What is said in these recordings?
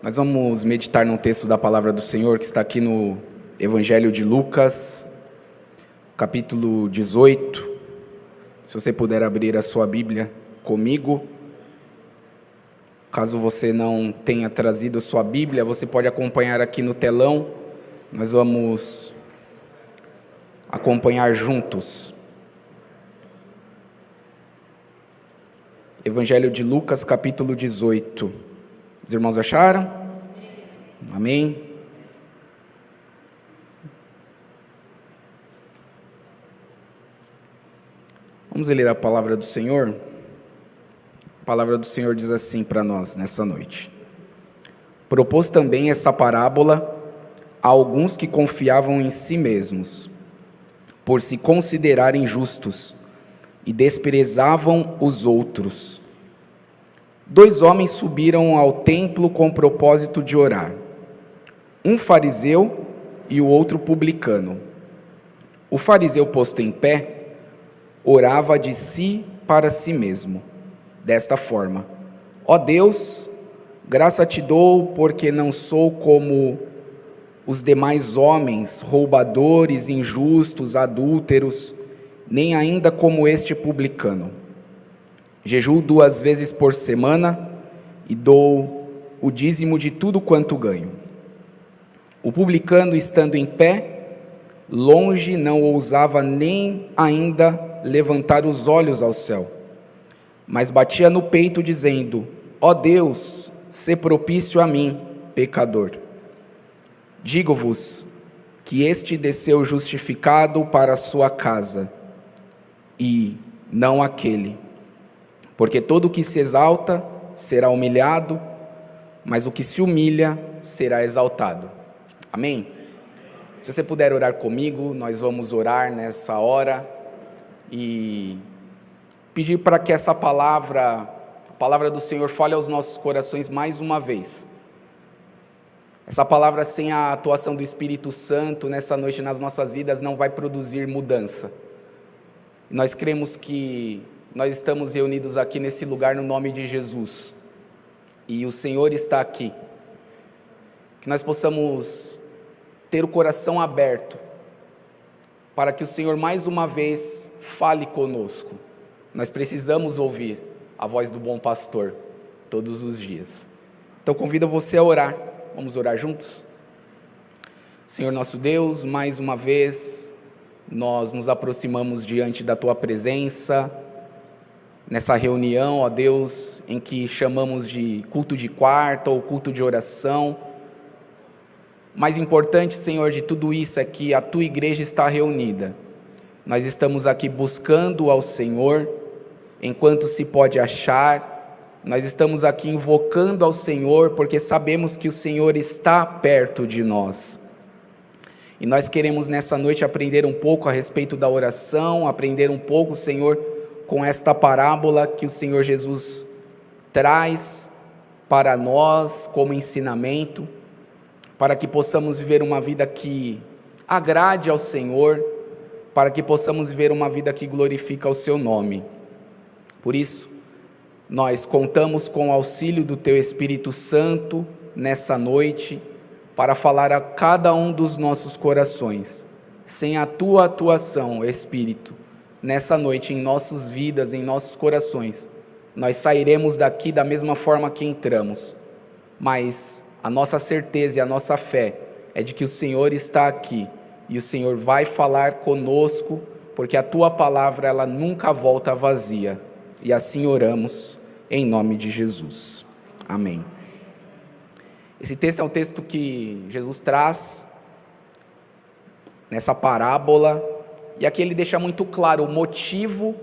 Nós vamos meditar num texto da palavra do Senhor que está aqui no Evangelho de Lucas, capítulo 18. Se você puder abrir a sua Bíblia comigo. Caso você não tenha trazido a sua Bíblia, você pode acompanhar aqui no telão. Nós vamos acompanhar juntos. Evangelho de Lucas, capítulo 18. Os irmãos acharam? Amém? Vamos ler a palavra do Senhor? A palavra do Senhor diz assim para nós nessa noite. Propôs também essa parábola a alguns que confiavam em si mesmos, por se considerarem justos, e desprezavam os outros. 2 homens subiram ao templo com o propósito de orar, um fariseu e o outro publicano. O fariseu, posto em pé, orava de si para si mesmo, desta forma: ó Deus, graça te dou, porque não sou como os demais homens, roubadores, injustos, adúlteros, nem ainda como este publicano. Jejuo 2 vezes por semana e dou o dízimo de tudo quanto ganho. O publicano, estando em pé, longe, não ousava nem ainda levantar os olhos ao céu, mas batia no peito, dizendo: ó Deus, sê propício a mim, pecador. Digo-vos que este desceu justificado para a sua casa, e não aquele. Porque todo o que se exalta será humilhado, mas o que se humilha será exaltado. Amém? Se você puder orar comigo, nós vamos orar nessa hora e pedir para que essa palavra, a palavra do Senhor, fale aos nossos corações mais uma vez. Essa palavra, sem a atuação do Espírito Santo nessa noite nas nossas vidas, não vai produzir mudança. Nós cremos que nós estamos reunidos aqui nesse lugar no nome de Jesus, e o Senhor está aqui. Que nós possamos ter o coração aberto, para que o Senhor mais uma vez fale conosco. Nós precisamos ouvir a voz do bom pastor todos os dias. Então convido você a orar. Vamos orar juntos? Senhor nosso Deus, mais uma vez nós nos aproximamos diante da Tua presença, nessa reunião, ó Deus, em que chamamos de culto de quarta ou culto de oração. Mais importante, Senhor, de tudo isso é que a Tua igreja está reunida. Nós estamos aqui buscando ao Senhor, enquanto se pode achar. Nós estamos aqui invocando ao Senhor, porque sabemos que o Senhor está perto de nós. E nós queremos nessa noite aprender um pouco a respeito da oração, aprender um pouco, Senhor, com esta parábola que o Senhor Jesus traz para nós como ensinamento, para que possamos viver uma vida que agrade ao Senhor, para que possamos viver uma vida que glorifica o Seu nome. Por isso, nós contamos com o auxílio do Teu Espírito Santo nessa noite, para falar a cada um dos nossos corações. Sem a Tua atuação, Espírito, nessa noite, em nossas vidas, em nossos corações, nós sairemos daqui da mesma forma que entramos, mas a nossa certeza e a nossa fé é de que o Senhor está aqui, e o Senhor vai falar conosco, porque a Tua palavra, ela nunca volta vazia, e assim oramos, em nome de Jesus. Amém. Esse texto é um texto que Jesus traz nessa parábola, e aqui ele deixa muito claro o motivo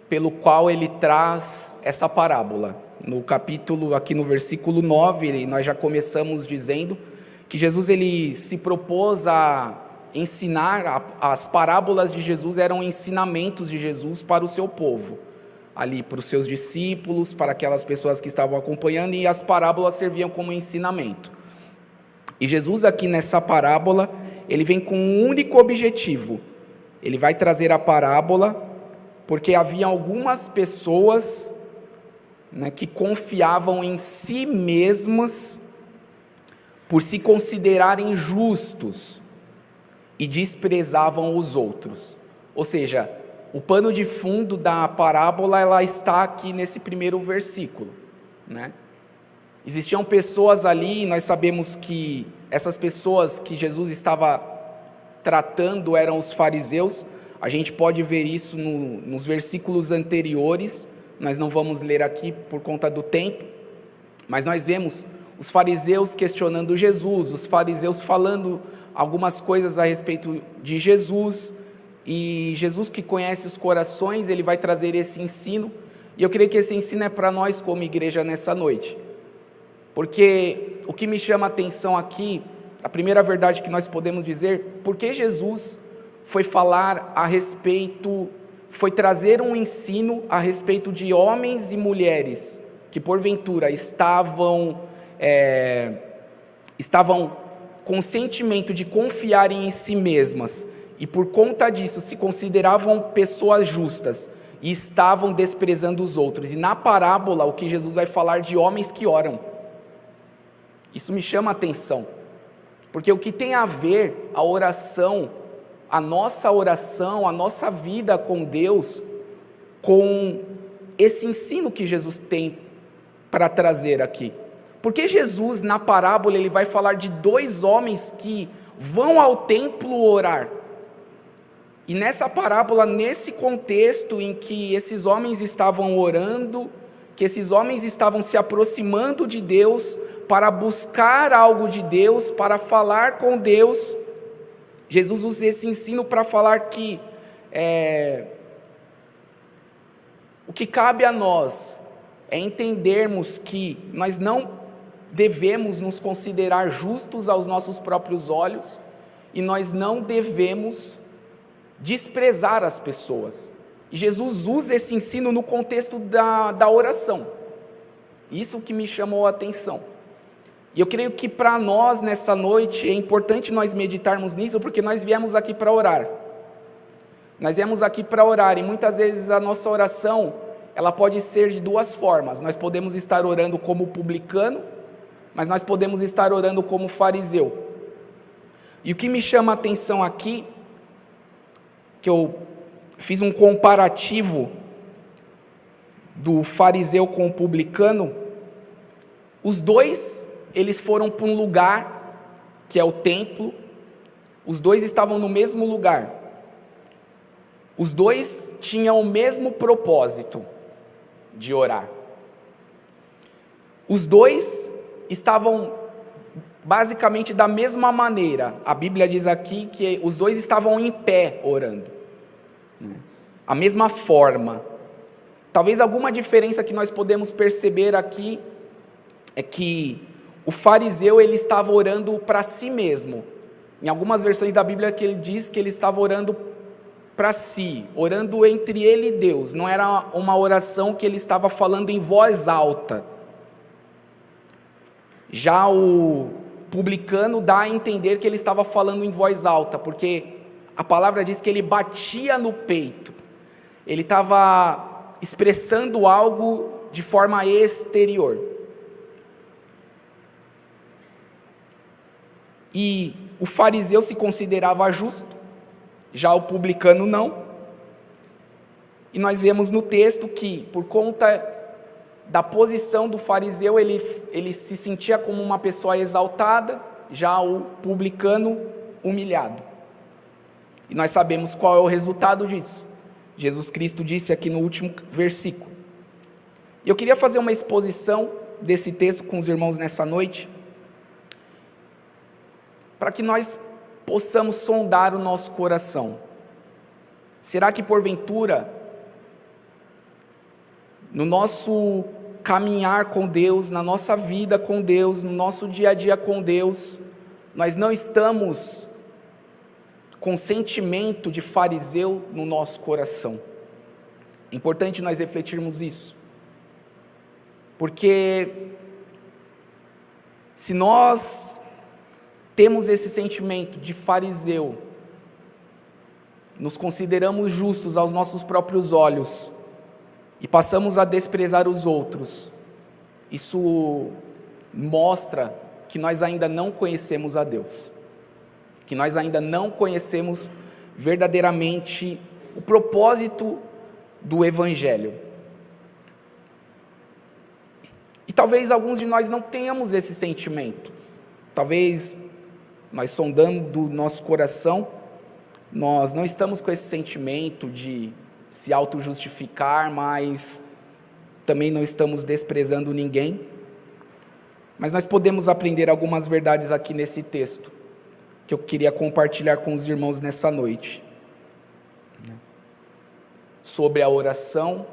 pelo qual ele traz essa parábola. No capítulo, aqui no versículo 9, nós já começamos dizendo que Jesus ele se propôs a ensinar, as parábolas de Jesus eram ensinamentos de Jesus para o seu povo, ali para os seus discípulos, para aquelas pessoas que estavam acompanhando, e as parábolas serviam como ensinamento. E Jesus aqui nessa parábola, ele vem com um único objetivo. Ele vai trazer a parábola porque havia algumas pessoas, que confiavam em si mesmas por se considerarem justos, e desprezavam os outros. Ou seja, o pano de fundo da parábola, ela está aqui nesse primeiro versículo, né? Existiam pessoas ali, nós sabemos que essas pessoas que Jesus estava tratando eram os fariseus. A gente pode ver isso nos versículos anteriores, nós não vamos ler aqui por conta do tempo, mas nós vemos os fariseus questionando Jesus, os fariseus falando algumas coisas a respeito de Jesus, e Jesus, que conhece os corações, ele vai trazer esse ensino, e eu creio que esse ensino é para nós como igreja nessa noite, porque o que me chama a atenção aqui, a primeira verdade que nós podemos dizer, porque Jesus foi falar a respeito, foi trazer um ensino a respeito de homens e mulheres, que porventura estavam com o sentimento de confiarem em si mesmas, e por conta disso se consideravam pessoas justas, e estavam desprezando os outros. E na parábola, o que Jesus vai falar de homens que oram, isso me chama a atenção, porque o que tem a ver a oração, a nossa vida com Deus, com esse ensino que Jesus tem para trazer aqui. Porque Jesus, na parábola, ele vai falar de dois homens que vão ao templo orar. E nessa parábola, nesse contexto em que esses homens estavam orando, que esses homens estavam se aproximando de Deus, para buscar algo de Deus, para falar com Deus, Jesus usa esse ensino para falar que o que cabe a nós é entendermos que nós não devemos nos considerar justos aos nossos próprios olhos, e nós não devemos desprezar as pessoas. E Jesus usa esse ensino no contexto da oração. Isso que me chamou a atenção. E eu creio que para nós nessa noite é importante nós meditarmos nisso, porque nós viemos aqui para orar. Nós viemos aqui para orar, e muitas vezes a nossa oração, ela pode ser de duas formas. Nós podemos estar orando como publicano, mas nós podemos estar orando como fariseu. E o que me chama a atenção aqui, que eu fiz um comparativo do fariseu com o publicano, os dois, eles foram para um lugar, que é o templo, os dois estavam no mesmo lugar, os dois tinham o mesmo propósito de orar, os dois estavam basicamente da mesma maneira. A Bíblia diz aqui que os dois estavam em pé orando, a mesma forma. Talvez alguma diferença que nós podemos perceber aqui é que o fariseu, ele estava orando para si mesmo. Em algumas versões da Bíblia que ele diz que ele estava orando para si, orando entre ele e Deus. Não era uma oração que ele estava falando em voz alta. Já o publicano dá a entender que ele estava falando em voz alta, porque a palavra diz que ele batia no peito. Ele estava expressando algo de forma exterior. E o fariseu se considerava justo, já o publicano não. E nós vemos no texto que, por conta da posição do fariseu, ele se sentia como uma pessoa exaltada, já o publicano humilhado. E nós sabemos qual é o resultado disso. Jesus Cristo disse aqui no último versículo. E eu queria fazer uma exposição desse texto com os irmãos nessa noite, para que nós possamos sondar o nosso coração. Será que porventura, no nosso caminhar com Deus, na nossa vida com Deus, no nosso dia a dia com Deus, nós não estamos com sentimento de fariseu no nosso coração? É importante nós refletirmos isso, porque se nós temos esse sentimento de fariseu, nos consideramos justos aos nossos próprios olhos e passamos a desprezar os outros, isso mostra que nós ainda não conhecemos a Deus, que nós ainda não conhecemos verdadeiramente o propósito do Evangelho. E talvez alguns de nós não tenhamos esse sentimento. Talvez nós sondando do nosso coração, nós não estamos com esse sentimento de se auto-justificar, mas também não estamos desprezando ninguém. Mas nós podemos aprender algumas verdades aqui nesse texto, que eu queria compartilhar com os irmãos nessa noite. Sobre a oração,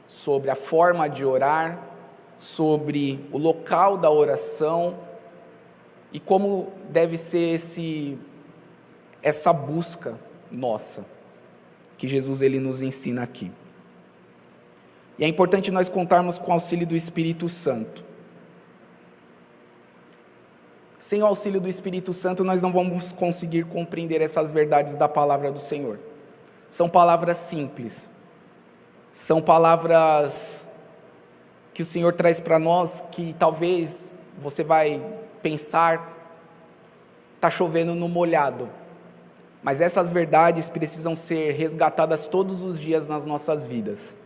sobre a forma de orar, sobre o local da oração e como deve ser essa busca nossa, que Jesus ele nos ensina aqui. E é importante nós contarmos com o auxílio do Espírito Santo. Sem o auxílio do Espírito Santo, nós não vamos conseguir compreender essas verdades da palavra do Senhor. São palavras simples, são palavras que o Senhor traz para nós, que talvez você vai pensar, está chovendo no molhado, mas essas verdades precisam ser resgatadas todos os dias nas nossas vidas.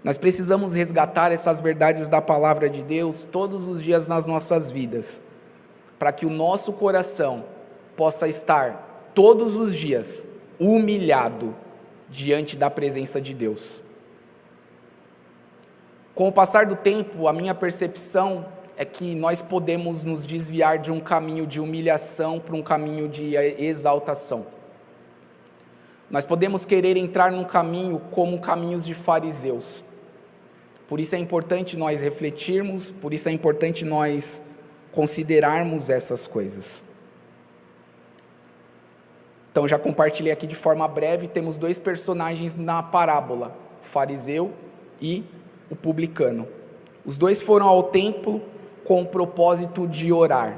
Nós precisamos resgatar essas verdades da palavra de Deus todos os dias nas nossas vidas, para que o nosso coração possa estar todos os dias humilhado diante da presença de Deus. Com o passar do tempo, a minha percepção é que nós podemos nos desviar de um caminho de humilhação para um caminho de exaltação. Nós podemos querer entrar num caminho como caminhos de fariseus. Por isso é importante nós refletirmos, por isso é importante nós considerarmos essas coisas. Então, já compartilhei aqui de forma breve, temos dois personagens na parábola, o fariseu e o publicano. Os dois foram ao templo com o propósito de orar.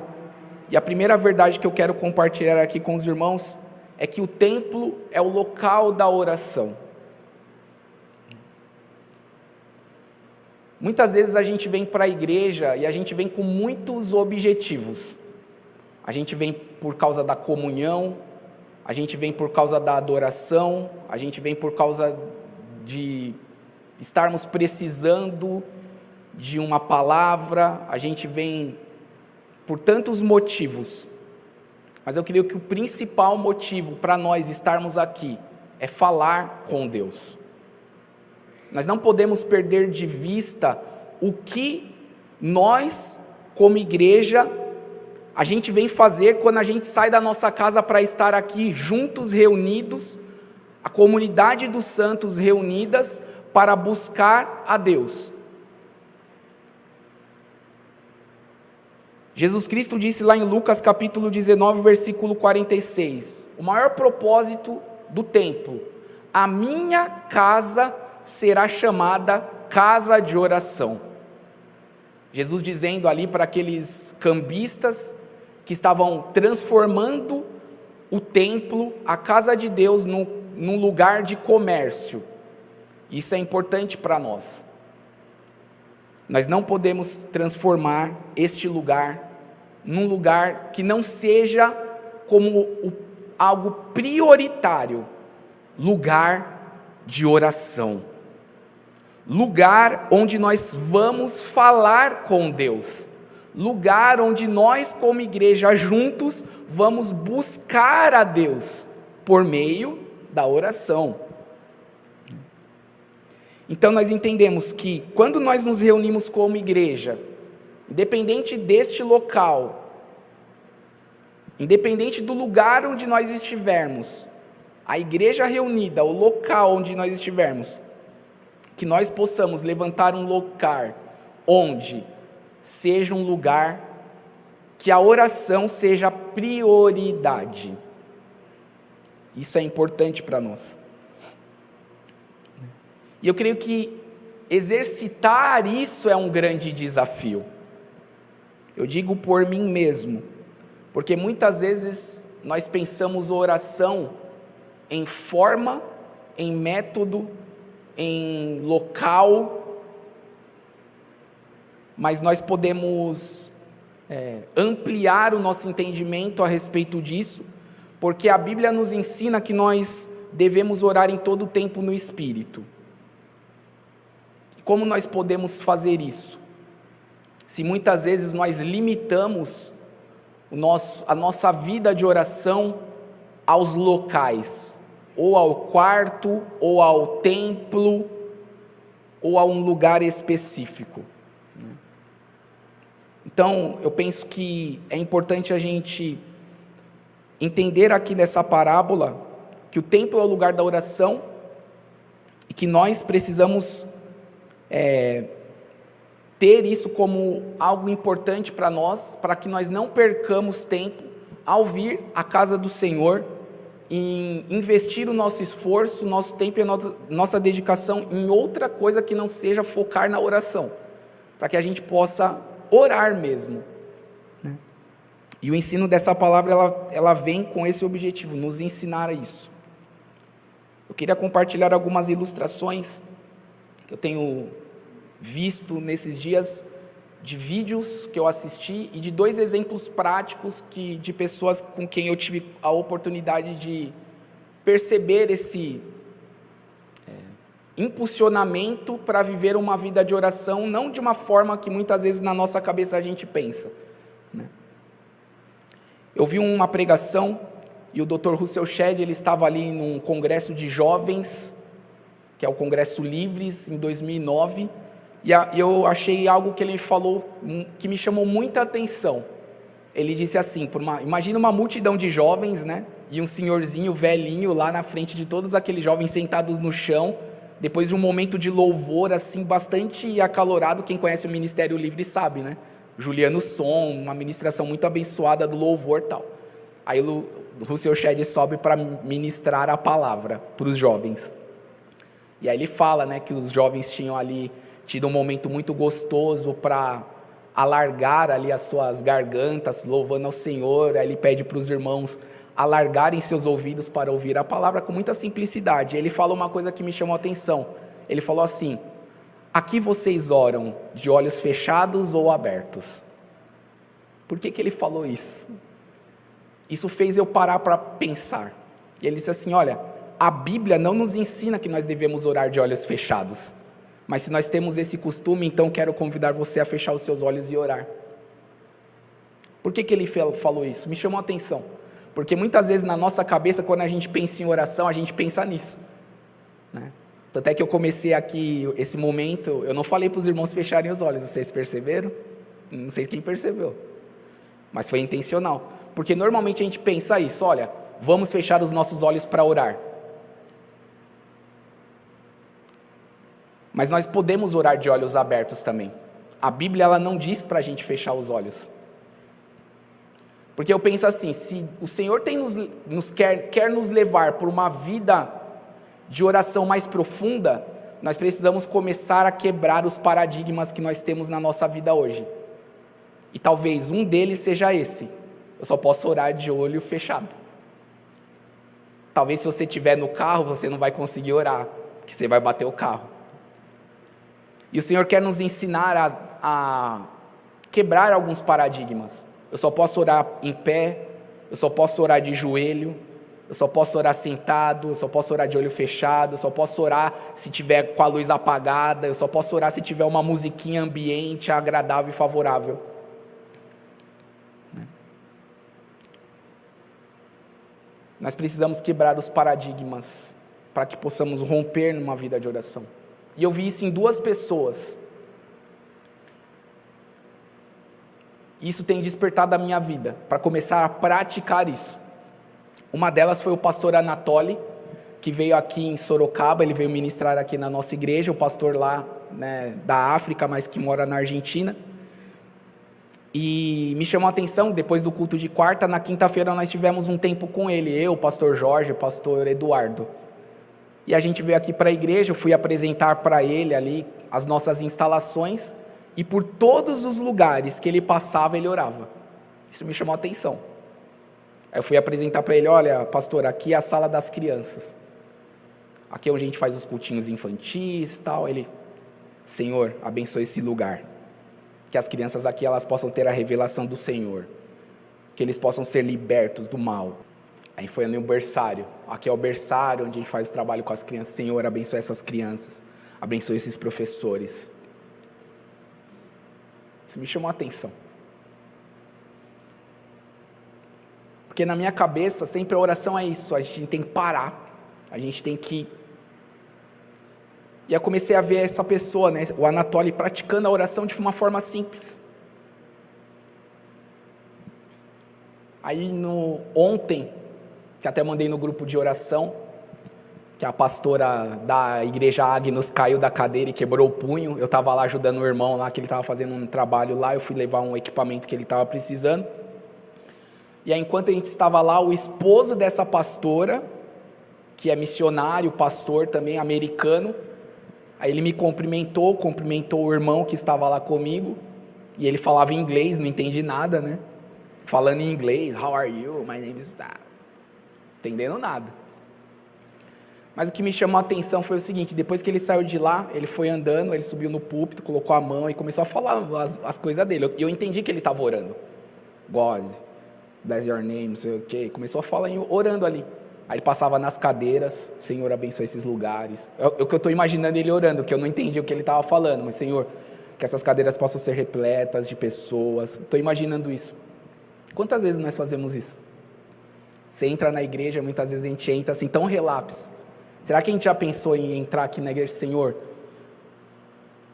E a primeira verdade que eu quero compartilhar aqui com os irmãos é que o templo é o local da oração. Muitas vezes a gente vem para a igreja e a gente vem com muitos objetivos. A gente vem por causa da comunhão, a gente vem por causa da adoração, a gente vem por causa de estarmos precisando de uma palavra, a gente vem por tantos motivos. Mas eu creio que o principal motivo para nós estarmos aqui é falar com Deus. Nós não podemos perder de vista o que nós, como igreja, a gente vem fazer quando a gente sai da nossa casa para estar aqui juntos, reunidos, a comunidade dos santos reunidas para buscar a Deus. Jesus Cristo disse lá em Lucas capítulo 19, versículo 46, o maior propósito do templo: a minha casa será chamada casa de oração. Jesus dizendo ali para aqueles cambistas que estavam transformando o templo, a casa de Deus, num lugar de comércio. Isso é importante para nós. Nós não podemos transformar este lugar num lugar que não seja como algo prioritário, lugar de oração. Lugar onde nós vamos falar com Deus, lugar onde nós como igreja juntos vamos buscar a Deus por meio da oração. Então nós entendemos que quando nós nos reunimos como igreja, independente deste local, independente do lugar onde nós estivermos, a igreja reunida, o local onde nós estivermos, que nós possamos levantar um local onde seja um lugar que a oração seja prioridade. Isso é importante para nós. E eu creio que exercitar isso é um grande desafio. Eu digo por mim mesmo, porque muitas vezes nós pensamos oração em forma, em método, em local, mas nós podemos ampliar o nosso entendimento a respeito disso, porque a Bíblia nos ensina que nós devemos orar em todo o tempo no Espírito. Como nós podemos fazer isso? Se muitas vezes nós limitamos a nossa vida de oração aos locais, ou ao quarto, ou ao templo, ou a um lugar específico. Então, eu penso que é importante a gente entender aqui nessa parábola que o templo é o lugar da oração e que nós precisamos ter isso como algo importante para nós, para que nós não percamos tempo ao vir à casa do Senhor, em investir o nosso esforço, o nosso tempo e a nossa dedicação em outra coisa que não seja focar na oração, para que a gente possa orar mesmo, né? E o ensino dessa palavra, ela vem com esse objetivo, nos ensinar isso. Eu queria compartilhar algumas ilustrações que eu tenho visto nesses dias, de vídeos que eu assisti e de 2 exemplos práticos de pessoas com quem eu tive a oportunidade de perceber esse impulsionamento para viver uma vida de oração, não de uma forma que muitas vezes na nossa cabeça a gente pensa, né? Eu vi uma pregação e o Dr. Russell Shedd, ele estava ali num congresso de jovens, que é o Congresso Livres, em 2009, e eu achei algo que ele falou que me chamou muita atenção. Ele disse assim, imagina uma multidão de jovens, né? E um senhorzinho velhinho lá na frente de todos aqueles jovens sentados no chão, depois de um momento de louvor assim bastante acalorado. Quem conhece o Ministério Livre sabe, né? Juliano Som, uma ministração muito abençoada do louvor e tal. Aí o Russell Shedd sobe para ministrar a palavra para os jovens. E aí ele fala, né, que os jovens tinham ali tido um momento muito gostoso para alargar ali as suas gargantas, louvando ao Senhor. Aí ele pede para os irmãos alargarem seus ouvidos para ouvir a palavra com muita simplicidade. Ele fala uma coisa que me chamou a atenção. Ele falou assim: aqui vocês oram de olhos fechados ou abertos? Por que ele falou isso? Isso fez eu parar para pensar. E ele disse assim: olha, a Bíblia não nos ensina que nós devemos orar de olhos fechados, mas se nós temos esse costume, então quero convidar você a fechar os seus olhos e orar. Por que ele falou isso? Me chamou a atenção, porque muitas vezes na nossa cabeça, quando a gente pensa em oração, a gente pensa nisso, né? Tanto é que eu comecei aqui esse momento, eu não falei para os irmãos fecharem os olhos, vocês perceberam? Não sei quem percebeu, mas foi intencional, porque normalmente a gente pensa isso: olha, vamos fechar os nossos olhos para orar. Mas nós podemos orar de olhos abertos também. A Bíblia, ela não diz para a gente fechar os olhos. Porque eu penso assim, se o Senhor quer nos levar por uma vida de oração mais profunda, nós precisamos começar a quebrar os paradigmas que nós temos na nossa vida hoje. E talvez um deles seja esse: eu só posso orar de olho fechado. Talvez se você estiver no carro, você não vai conseguir orar, porque você vai bater o carro. E o Senhor quer nos ensinar a quebrar alguns paradigmas. Eu só posso orar em pé, eu só posso orar de joelho, eu só posso orar sentado, eu só posso orar de olho fechado, eu só posso orar se tiver com a luz apagada, eu só posso orar se tiver uma musiquinha ambiente, agradável e favorável. Nós precisamos quebrar os paradigmas para que possamos romper numa vida de oração. E eu vi isso em 2 pessoas. Isso tem despertado a minha vida, para começar a praticar isso. Uma delas foi o pastor Anatoly, que veio aqui em Sorocaba, ele veio ministrar aqui na nossa igreja, o pastor lá, né, da África, mas que mora na Argentina. E me chamou a atenção, depois do culto de quarta, na quinta-feira nós tivemos um tempo com ele, eu, o pastor Jorge, o pastor Eduardo. E a gente veio aqui para a igreja, eu fui apresentar para ele ali as nossas instalações, e por todos os lugares que ele passava, ele orava. Isso me chamou a atenção. Aí eu fui apresentar para ele: olha, pastor, aqui é a sala das crianças. Aqui é onde a gente faz os cultinhos infantis e tal. Ele: Senhor, abençoe esse lugar. que as crianças aqui elas possam ter a revelação do Senhor, que eles possam ser libertos do mal. Aí foi no berçário, aqui é o berçário onde a gente faz o trabalho com as crianças. Senhor, abençoe essas crianças, abençoe esses professores. Isso me chamou a atenção, porque na minha cabeça sempre a oração é isso, a gente tem que parar, a gente tem que... E eu comecei a ver essa pessoa, né, o Anatoly, praticando a oração de uma forma simples. Aí ontem, que até mandei no grupo de oração, que a pastora da igreja Agnus caiu da cadeira e quebrou o punho. Eu estava lá ajudando o irmão lá, que ele estava fazendo um trabalho lá, eu fui levar um equipamento que ele estava precisando. E aí, enquanto a gente estava lá, o esposo dessa pastora, que é missionário, pastor também, americano, aí ele me cumprimentou o irmão que estava lá comigo, e ele falava em inglês, não entendi nada, né? Falando em inglês, how are you, my name is... entendendo nada. Mas o que me chamou a atenção foi o seguinte: depois que ele saiu de lá, ele foi andando, ele subiu no púlpito, colocou a mão e começou a falar as coisas dele. Eu entendi que ele estava orando. God, bless your name, não sei o quê. Começou a falar orando ali. Aí ele passava nas cadeiras, Senhor, abençoe esses lugares. O que eu estou imaginando ele orando, que eu não entendi o que ele estava falando, mas Senhor, que essas cadeiras possam ser repletas de pessoas. Estou imaginando isso. Quantas vezes nós fazemos isso? Você entra na igreja, muitas vezes a gente entra assim, tão relapso. Será que a gente já pensou em entrar aqui na igreja? Senhor,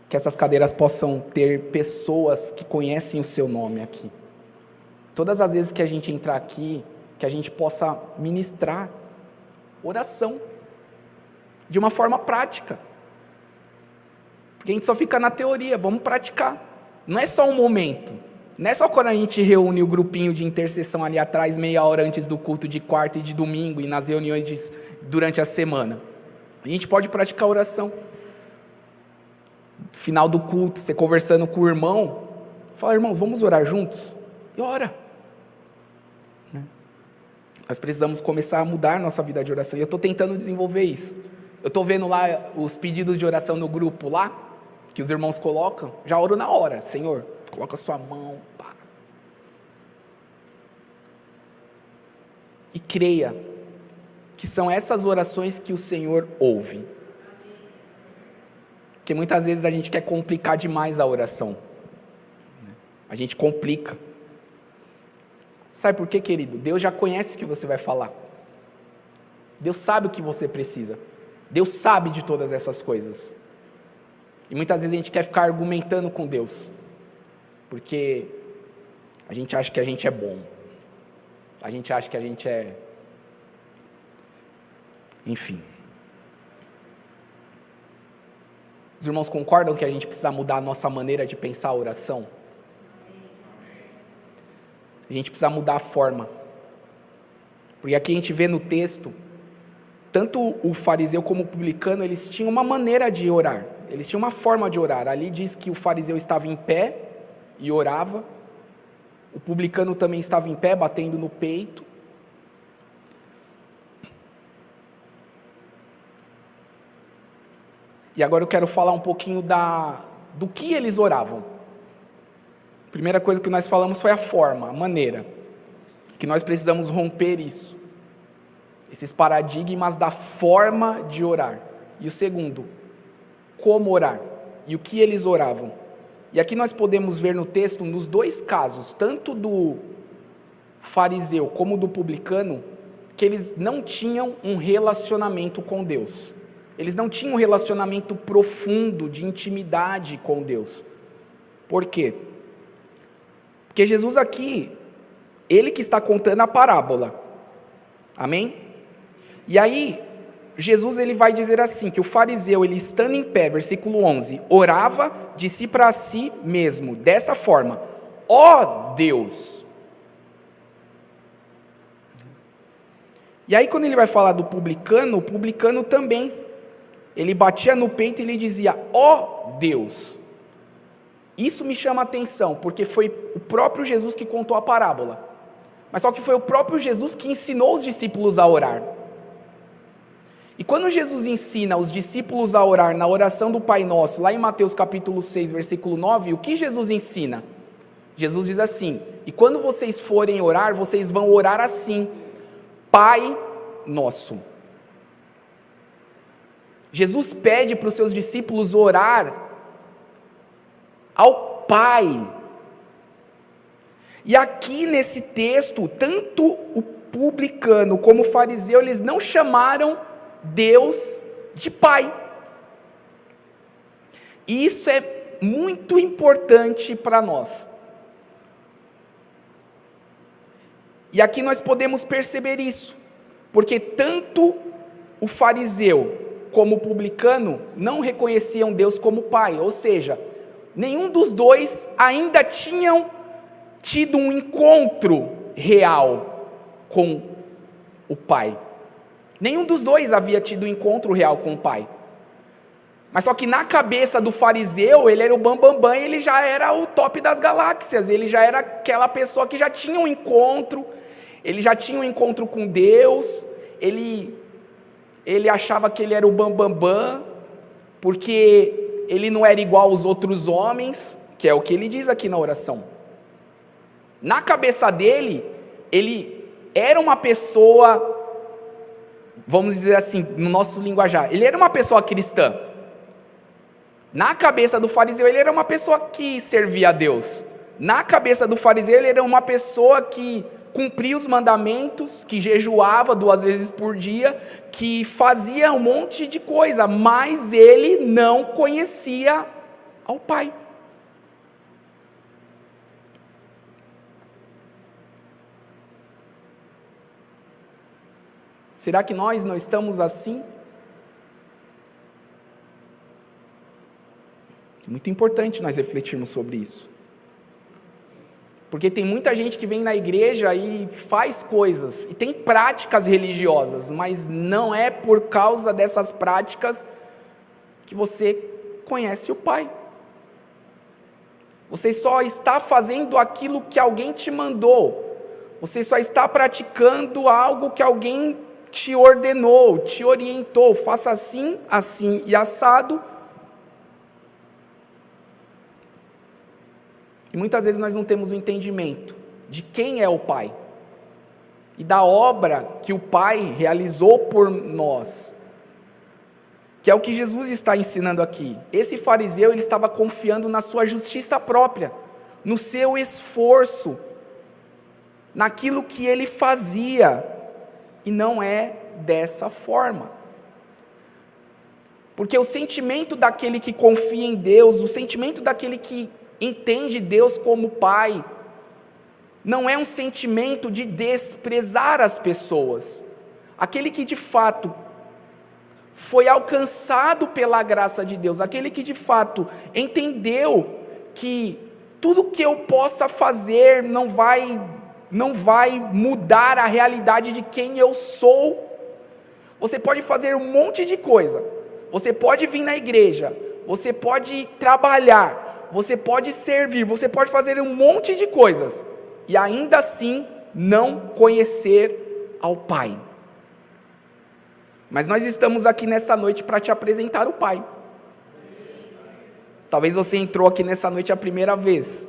que essas cadeiras possam ter pessoas que conhecem o seu nome aqui. Todas as vezes que a gente entrar aqui, que a gente possa ministrar oração, de uma forma prática. Porque a gente só fica na teoria, vamos praticar. Não é só um momento. Não é só quando a gente reúne o grupinho de intercessão ali atrás, meia hora antes do culto de quarta e de domingo, e nas reuniões durante a semana. A gente pode praticar oração. Final do culto, você conversando com o irmão, fala, irmão, vamos orar juntos? E ora. Nós precisamos começar a mudar nossa vida de oração, e eu estou tentando desenvolver isso. Eu estou vendo lá os pedidos de oração no grupo lá, que os irmãos colocam, já oro na hora, Senhor, coloca a sua mão, pá. E creia que são essas orações que o Senhor ouve. Porque muitas vezes a gente quer complicar demais a oração. A gente complica. Sabe por quê, querido? Deus já conhece o que você vai falar. Deus sabe o que você precisa. Deus sabe de todas essas coisas. E muitas vezes a gente quer ficar argumentando com Deus. Porque a gente acha que a gente é bom. A gente acha que a gente é... Enfim. Os irmãos concordam que a gente precisa mudar a nossa maneira de pensar a oração? A gente precisa mudar a forma. Porque aqui a gente vê no texto, tanto o fariseu como o publicano, eles tinham uma maneira de orar. Eles tinham uma forma de orar. Ali diz que o fariseu estava em pé e orava. O publicano também estava em pé, batendo no peito. E agora eu quero falar um pouquinho do que eles oravam. A primeira coisa que nós falamos foi a forma, a maneira. Que nós precisamos romper isso. Esses paradigmas da forma de orar. E o segundo, como orar. E o que eles oravam. E aqui nós podemos ver no texto, nos dois casos, tanto do fariseu como do publicano, que eles não tinham um relacionamento com Deus. Eles não tinham um relacionamento profundo, de intimidade com Deus. Por quê? Porque Jesus aqui, ele que está contando a parábola. Amém? E aí, Jesus ele vai dizer assim, que o fariseu, ele estando em pé, versículo 11, orava de si para si mesmo, dessa forma, ó Deus. E aí quando ele vai falar do publicano, o publicano também, ele batia no peito e ele dizia, ó Deus. Isso me chama a atenção, porque foi o próprio Jesus que contou a parábola. Mas só que foi o próprio Jesus que ensinou os discípulos a orar. E quando Jesus ensina os discípulos a orar na oração do Pai Nosso, lá em Mateus capítulo 6, versículo 9, o que Jesus ensina? Jesus diz assim: e quando vocês forem orar, vocês vão orar assim: Pai Nosso. Jesus pede para os seus discípulos orar ao Pai. E aqui nesse texto, tanto o publicano como o fariseu, eles não chamaram Deus de Pai. E isso é muito importante para nós. E aqui nós podemos perceber isso, porque tanto o fariseu como o publicano não reconheciam Deus como Pai, ou seja, nenhum dos dois ainda tinham tido um encontro real com o Pai. Nenhum dos dois havia tido um encontro real com o Pai. Mas só que na cabeça do fariseu, ele era o bambambam, ele já era o top das galáxias, ele já era aquela pessoa que já tinha um encontro, ele já tinha um encontro com Deus, ele achava que ele era o bambambam, porque ele não era igual aos outros homens, que é o que ele diz aqui na oração. Na cabeça dele, ele era uma pessoa, vamos dizer assim, no nosso linguajar, ele era uma pessoa cristã. Na cabeça do fariseu, ele era uma pessoa que servia a Deus. Na cabeça do fariseu, ele era uma pessoa que cumpria os mandamentos, que jejuava 2 vezes por dia, que fazia um monte de coisa, mas ele não conhecia ao Pai. Será que nós não estamos assim? É muito importante nós refletirmos sobre isso. Porque tem muita gente que vem na igreja e faz coisas, e tem práticas religiosas, mas não é por causa dessas práticas que você conhece o Pai. Você só está fazendo aquilo que alguém te mandou. Você só está praticando algo que alguém te ordenou, te orientou, faça assim, assim e assado. E muitas vezes nós não temos o entendimento de quem é o Pai e da obra que o Pai realizou por nós, que é o que Jesus está ensinando aqui. Esse fariseu, ele estava confiando na sua justiça própria, no seu esforço, naquilo que ele fazia. E não é dessa forma. Porque o sentimento daquele que confia em Deus, o sentimento daquele que entende Deus como Pai, não é um sentimento de desprezar as pessoas. Aquele que de fato foi alcançado pela graça de Deus, aquele que de fato entendeu que tudo que eu possa fazer não vai mudar a realidade de quem eu sou. Você pode fazer um monte de coisa, você pode vir na igreja, você pode trabalhar, você pode servir, você pode fazer um monte de coisas, e ainda assim não conhecer ao Pai. Mas nós estamos aqui nessa noite para te apresentar o Pai. Talvez você entrou aqui nessa noite a primeira vez,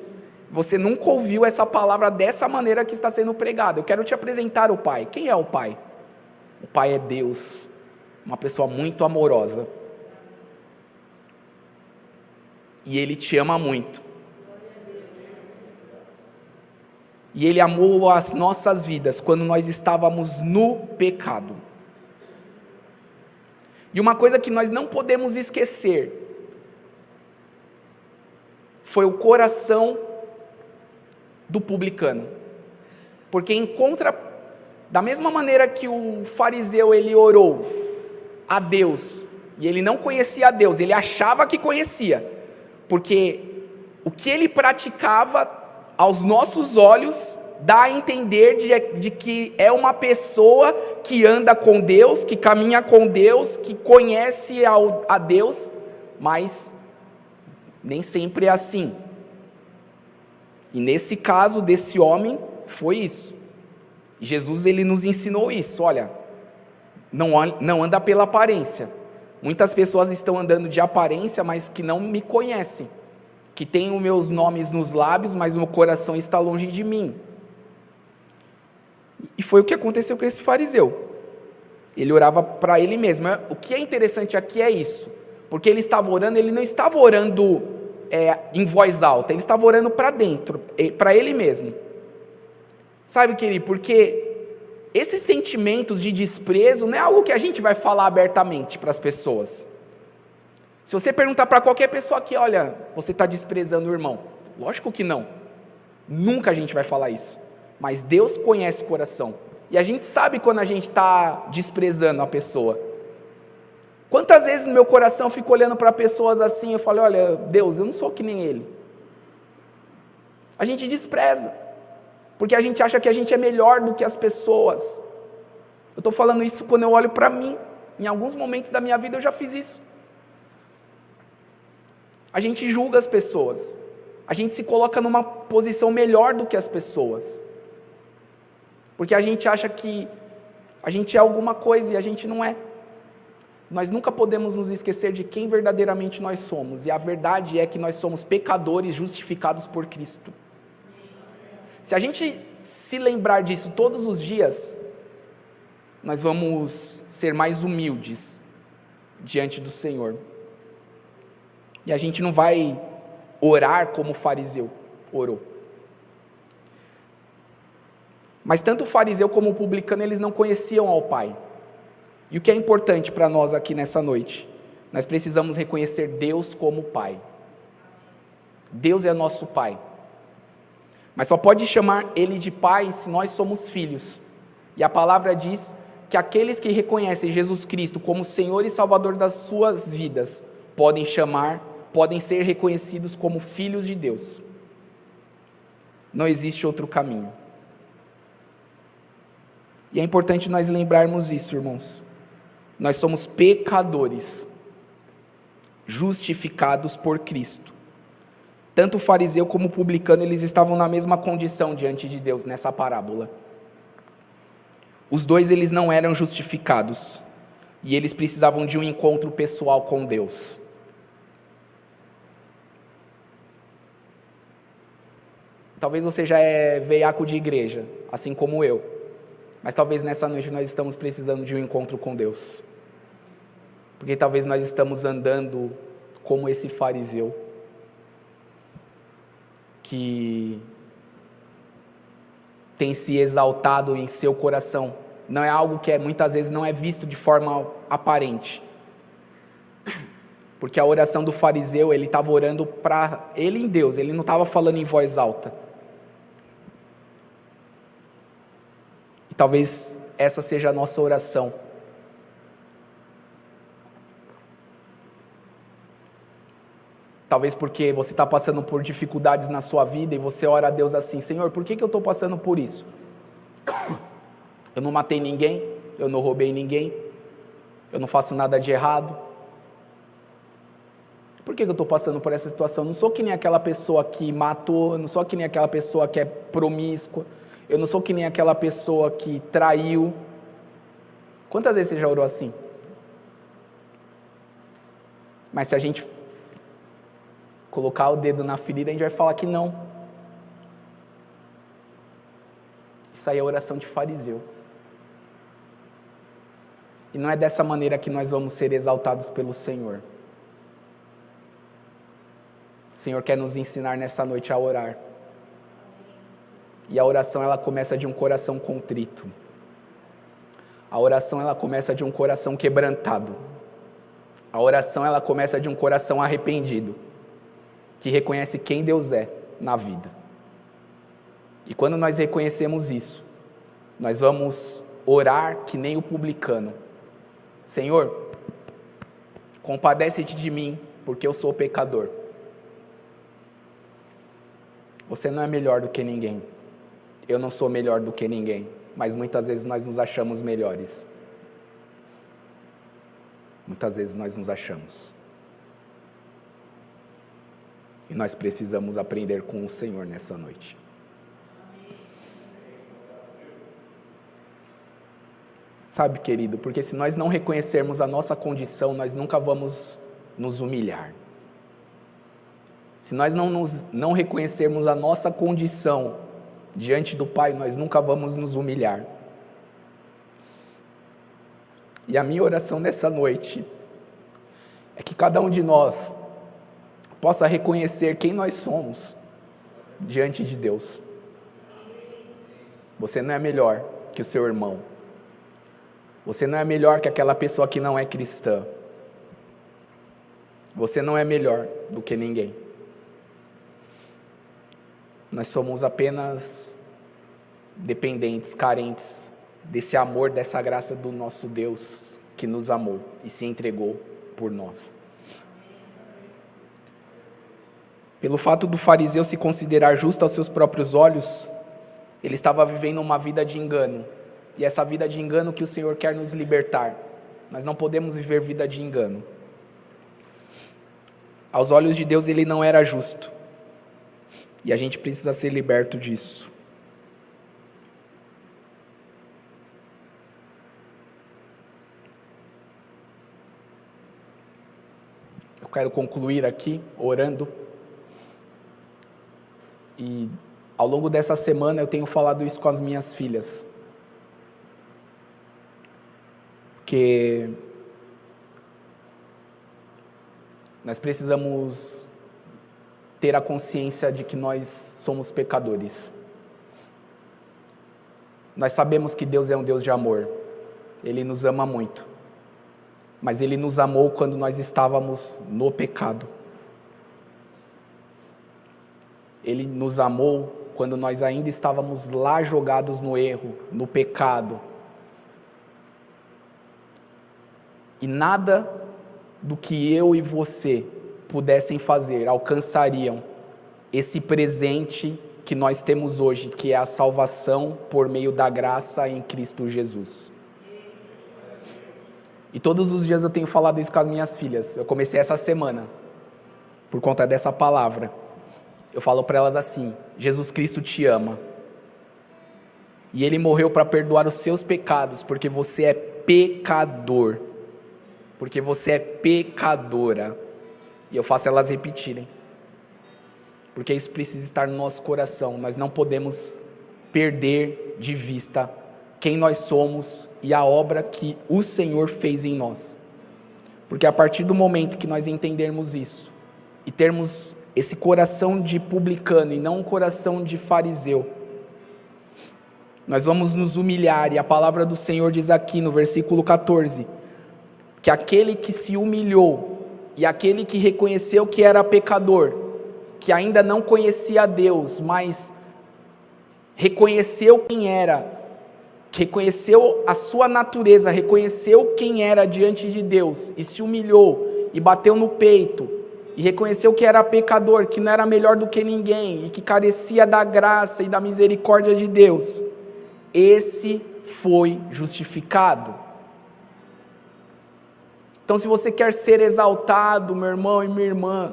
você nunca ouviu essa palavra dessa maneira que está sendo pregada. Eu quero te apresentar o Pai. Quem é o Pai? O Pai é Deus, uma pessoa muito amorosa. E Ele te ama muito. E Ele amou as nossas vidas quando nós estávamos no pecado. E uma coisa que nós não podemos esquecer foi o coração do publicano, porque encontra, da mesma maneira que o fariseu ele orou a Deus, e ele não conhecia a Deus, ele achava que conhecia, porque o que ele praticava, aos nossos olhos, dá a entender de que é uma pessoa que anda com Deus, que caminha com Deus, que conhece a Deus, mas nem sempre é assim. E nesse caso desse homem, foi isso. E Jesus ele nos ensinou isso, olha, não anda pela aparência. Muitas pessoas estão andando de aparência, mas que não me conhecem, que têm os meus nomes nos lábios, mas o meu coração está longe de mim. E foi o que aconteceu com esse fariseu. Ele orava para ele mesmo. O que é interessante aqui é isso, porque ele estava orando, ele não estava orando em voz alta, ele estava orando para dentro, para ele mesmo. Sabe, querido, porque esses sentimentos de desprezo não é algo que a gente vai falar abertamente para as pessoas. Se você perguntar para qualquer pessoa aqui, olha, você está desprezando o irmão. Lógico que não. Nunca a gente vai falar isso. Mas Deus conhece o coração. E a gente sabe quando a gente está desprezando a pessoa. Quantas vezes no meu coração eu fico olhando para pessoas assim, eu falo, olha, Deus, eu não sou que nem ele. A gente despreza. Porque a gente acha que a gente é melhor do que as pessoas. Eu estou falando isso quando eu olho para mim. Em alguns momentos da minha vida eu já fiz isso. A gente julga as pessoas. A gente se coloca numa posição melhor do que as pessoas. Porque a gente acha que a gente é alguma coisa e a gente não é. Nós nunca podemos nos esquecer de quem verdadeiramente nós somos. E a verdade é que nós somos pecadores justificados por Cristo. Se a gente se lembrar disso todos os dias, nós vamos ser mais humildes diante do Senhor. E a gente não vai orar como o fariseu orou. Mas tanto o fariseu como o publicano, eles não conheciam ao Pai. E o que é importante para nós aqui nessa noite? Nós precisamos reconhecer Deus como Pai. Deus é nosso Pai. Mas só pode chamar Ele de Pai se nós somos filhos. E a palavra diz que aqueles que reconhecem Jesus Cristo como Senhor e Salvador das suas vidas, podem ser reconhecidos como filhos de Deus. Não existe outro caminho. E é importante nós lembrarmos isso, irmãos. Nós somos pecadores, justificados por Cristo. Tanto o fariseu como o publicano, eles estavam na mesma condição diante de Deus nessa parábola. Os dois, eles não eram justificados, e eles precisavam de um encontro pessoal com Deus. Talvez você já é veiaco de igreja, assim como eu, mas talvez nessa noite nós estamos precisando de um encontro com Deus, porque talvez nós estamos andando como esse fariseu, que tem se exaltado em seu coração. Não é algo que muitas vezes não é visto de forma aparente, porque a oração do fariseu, ele estava orando para ele em Deus, ele não estava falando em voz alta. E talvez essa seja a nossa oração. Talvez porque você está passando por dificuldades na sua vida e você ora a Deus assim, Senhor, por que eu estou passando por isso? Eu não matei ninguém, eu não roubei ninguém, eu não faço nada de errado. Por que eu estou passando por essa situação? Eu não sou que nem aquela pessoa que matou, eu não sou que nem aquela pessoa que é promíscua, eu não sou que nem aquela pessoa que traiu. Quantas vezes você já orou assim? Mas se a gente colocar o dedo na ferida, a gente vai falar que não. Isso aí é oração de fariseu. E não é dessa maneira que nós vamos ser exaltados pelo Senhor. O Senhor quer nos ensinar nessa noite a orar. E a oração, ela começa de um coração contrito. A oração, ela começa de um coração quebrantado. A oração, ela começa de um coração arrependido, que reconhece quem Deus é na vida. E quando nós reconhecemos isso, nós vamos orar que nem o publicano. Senhor, compadece-te de mim, porque eu sou pecador. Você não é melhor do que ninguém. Eu não sou melhor do que ninguém. Mas muitas vezes nós nos achamos melhores. Muitas vezes nós nos achamos. E nós precisamos aprender com o Senhor nessa noite. Sabe, querido, porque se nós não reconhecermos a nossa condição, nós nunca vamos nos humilhar. Se nós não reconhecermos a nossa condição diante do Pai, nós nunca vamos nos humilhar. E a minha oração nessa noite é que cada um de nós possa reconhecer quem nós somos diante de Deus. Você não é melhor que o seu irmão. Você não é melhor que aquela pessoa que não é cristã. Você não é melhor do que ninguém. Nós somos apenas dependentes, carentes desse amor, dessa graça do nosso Deus que nos amou e se entregou por nós. Pelo fato do fariseu se considerar justo aos seus próprios olhos, ele estava vivendo uma vida de engano. E essa vida de engano que o Senhor quer nos libertar. Nós não podemos viver vida de engano. Aos olhos de Deus ele não era justo. E a gente precisa ser liberto disso. Eu quero concluir aqui orando. E ao longo dessa semana eu tenho falado isso com as minhas filhas. Porque nós precisamos ter a consciência de que nós somos pecadores. Nós sabemos que Deus é um Deus de amor. Ele nos ama muito. Mas Ele nos amou quando nós estávamos no pecado. Ele nos amou quando nós ainda estávamos lá jogados no erro, no pecado. E nada do que eu e você pudessem fazer alcançariam esse presente que nós temos hoje, que é a salvação por meio da graça em Cristo Jesus. E todos os dias eu tenho falado isso com as minhas filhas. Eu comecei essa semana, por conta dessa palavra. Eu falo para elas assim: Jesus Cristo te ama. E Ele morreu para perdoar os seus pecados, porque você é pecador. Porque você é pecadora. E eu faço elas repetirem. Porque isso precisa estar no nosso coração. Nós não podemos perder de vista quem nós somos e a obra que o Senhor fez em nós. Porque a partir do momento que nós entendermos isso, e termos esse coração de publicano e não um coração de fariseu, nós vamos nos humilhar. E a palavra do Senhor diz aqui no versículo 14, que aquele que se humilhou e aquele que reconheceu que era pecador, que ainda não conhecia a Deus, mas reconheceu quem era, reconheceu a sua natureza, reconheceu quem era diante de Deus e se humilhou e bateu no peito e reconheceu que era pecador, que não era melhor do que ninguém e que carecia da graça e da misericórdia de Deus, esse foi justificado. Então, se você quer ser exaltado, meu irmão e minha irmã,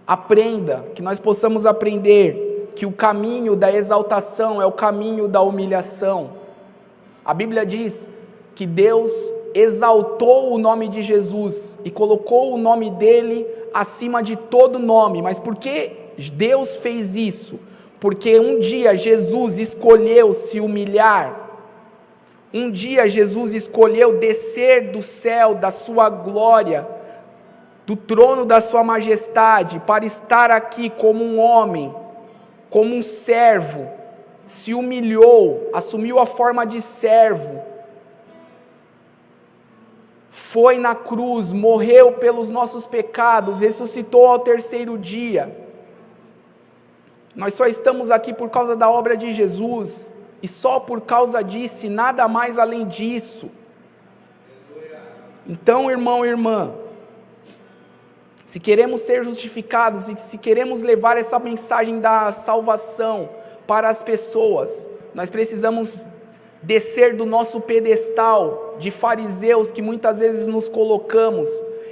aprenda, que nós possamos aprender que o caminho da exaltação é o caminho da humilhação. A Bíblia diz que Deus exaltou o nome de Jesus e colocou o nome dele acima de todo nome. Mas por que Deus fez isso? Porque um dia Jesus escolheu se humilhar. Um dia Jesus escolheu descer do céu, da sua glória, do trono da sua majestade, para estar aqui como um homem, como um servo, se humilhou, assumiu a forma de servo, foi na cruz, morreu pelos nossos pecados, ressuscitou ao terceiro dia. Nós só estamos aqui por causa da obra de Jesus, e só por causa disso, e nada mais além disso. Então, irmão e irmã, se queremos ser justificados e se queremos levar essa mensagem da salvação para as pessoas, nós precisamos descer do nosso pedestal de fariseus que muitas vezes nos colocamos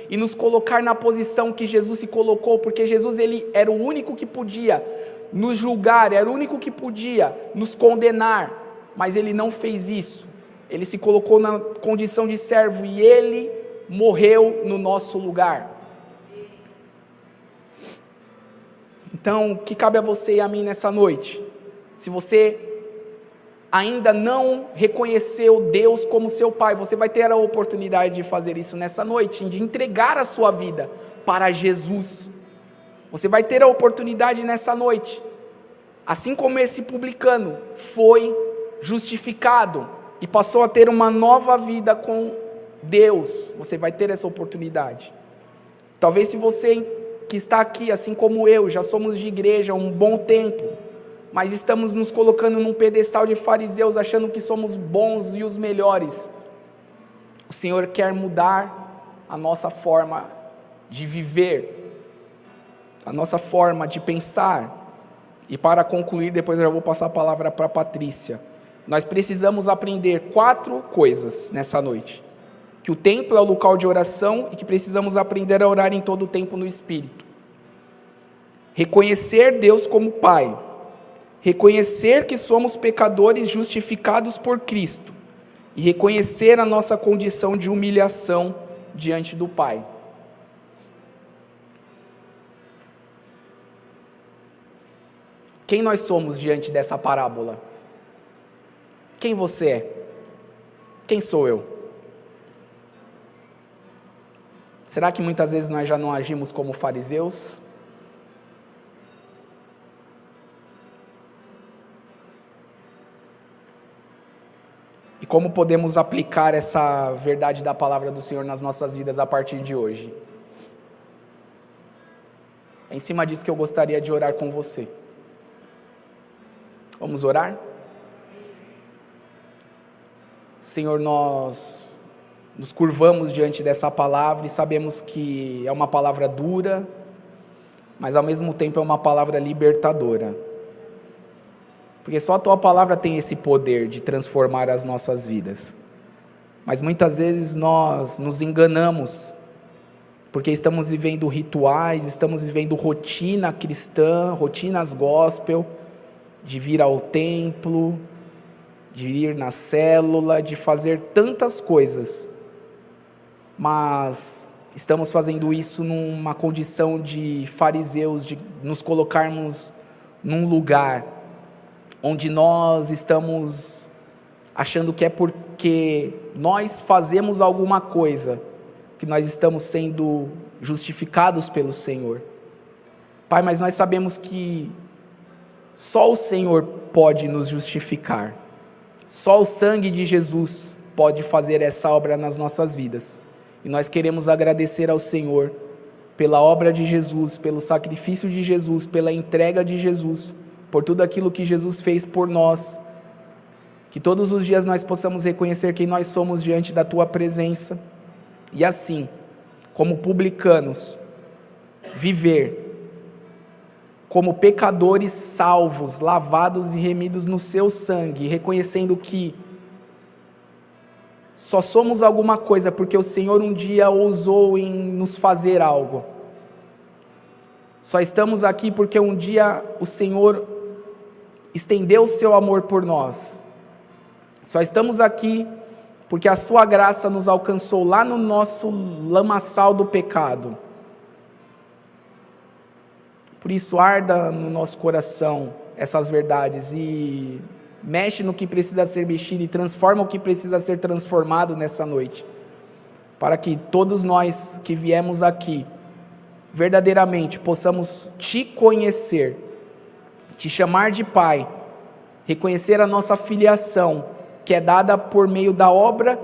e nos colocar na posição que Jesus se colocou, porque Jesus ele era o único que podia nos julgar, era o único que podia nos condenar, mas ele não fez isso. Ele se colocou na condição de servo e Ele morreu no nosso lugar. Então, o que cabe a você e a mim nessa noite? Se você ainda não reconheceu Deus como seu Pai, você vai ter a oportunidade de fazer isso nessa noite, de entregar a sua vida para Jesus. Você vai ter a oportunidade nessa noite, assim como esse publicano foi justificado e passou a ter uma nova vida com Deus, você vai ter essa oportunidade. Talvez se você que está aqui, assim como eu, já somos de igreja há um bom tempo, mas estamos nos colocando num pedestal de fariseus, achando que somos bons e os melhores. O Senhor quer mudar a nossa forma de viver, a nossa forma de pensar. E para concluir, depois eu já vou passar a palavra para a Patrícia. Nós precisamos aprender 4 coisas nessa noite. Que o templo é o local de oração e que precisamos aprender a orar em todo o tempo no Espírito. Reconhecer Deus como Pai. Reconhecer que somos pecadores justificados por Cristo. E reconhecer a nossa condição de humilhação diante do Pai. Quem nós somos diante dessa parábola? Quem você é? Quem sou eu? Será que muitas vezes nós já não agimos como fariseus? E como podemos aplicar essa verdade da palavra do Senhor nas nossas vidas a partir de hoje? É em cima disso que eu gostaria de orar com você. Vamos orar? Senhor, nós nos curvamos diante dessa palavra e sabemos que é uma palavra dura, mas ao mesmo tempo é uma palavra libertadora. Porque só a Tua palavra tem esse poder de transformar as nossas vidas. Mas muitas vezes nós nos enganamos, porque estamos vivendo rituais, estamos vivendo rotina cristã, rotinas gospel, de vir ao templo, de ir na célula, de fazer tantas coisas, mas estamos fazendo isso numa condição de fariseus, de nos colocarmos num lugar onde nós estamos achando que é porque nós fazemos alguma coisa que nós estamos sendo justificados pelo Senhor. Pai, mas nós sabemos que só o Senhor pode nos justificar. Só o sangue de Jesus pode fazer essa obra nas nossas vidas. E nós queremos agradecer ao Senhor pela obra de Jesus, pelo sacrifício de Jesus, pela entrega de Jesus, por tudo aquilo que Jesus fez por nós. Que todos os dias nós possamos reconhecer quem nós somos diante da Tua presença. E assim, como publicanos, viver como pecadores salvos, lavados e remidos no Seu sangue, reconhecendo que só somos alguma coisa porque o Senhor um dia ousou em nos fazer algo. Só estamos aqui porque um dia o Senhor estendeu o seu amor por nós. Só estamos aqui porque a Sua graça nos alcançou lá no nosso lamaçal do pecado. Por isso, arda no nosso coração essas verdades e mexe no que precisa ser mexido e transforma o que precisa ser transformado nessa noite. Para que todos nós que viemos aqui, verdadeiramente possamos Te conhecer, Te chamar de Pai, reconhecer a nossa filiação, que é dada por meio da obra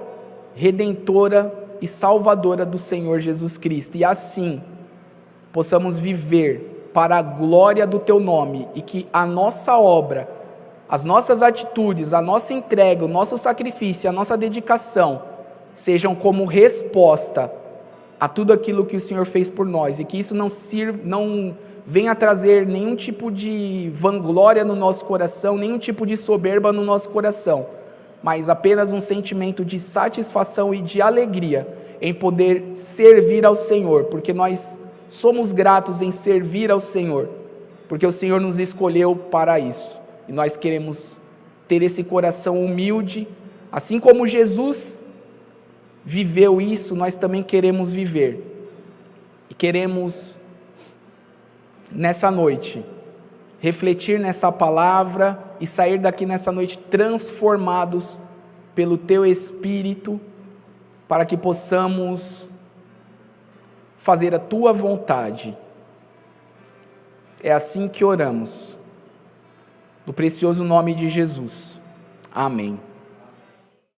redentora e salvadora do Senhor Jesus Cristo. E assim, possamos viver para a glória do Teu nome, e que a nossa obra, as nossas atitudes, a nossa entrega, o nosso sacrifício, a nossa dedicação, sejam como resposta a tudo aquilo que o Senhor fez por nós, e que isso não venha trazer nenhum tipo de vanglória no nosso coração, nenhum tipo de soberba no nosso coração, mas apenas um sentimento de satisfação e de alegria em poder servir ao Senhor, porque nós somos gratos em servir ao Senhor, porque o Senhor nos escolheu para isso, e nós queremos ter esse coração humilde, Assim como Jesus viveu isso, nós também queremos viver. E queremos, nessa noite, refletir nessa palavra e sair daqui nessa noite transformados pelo Teu Espírito, para que possamos fazer a Tua vontade. É assim que oramos, no precioso nome de Jesus. Amém.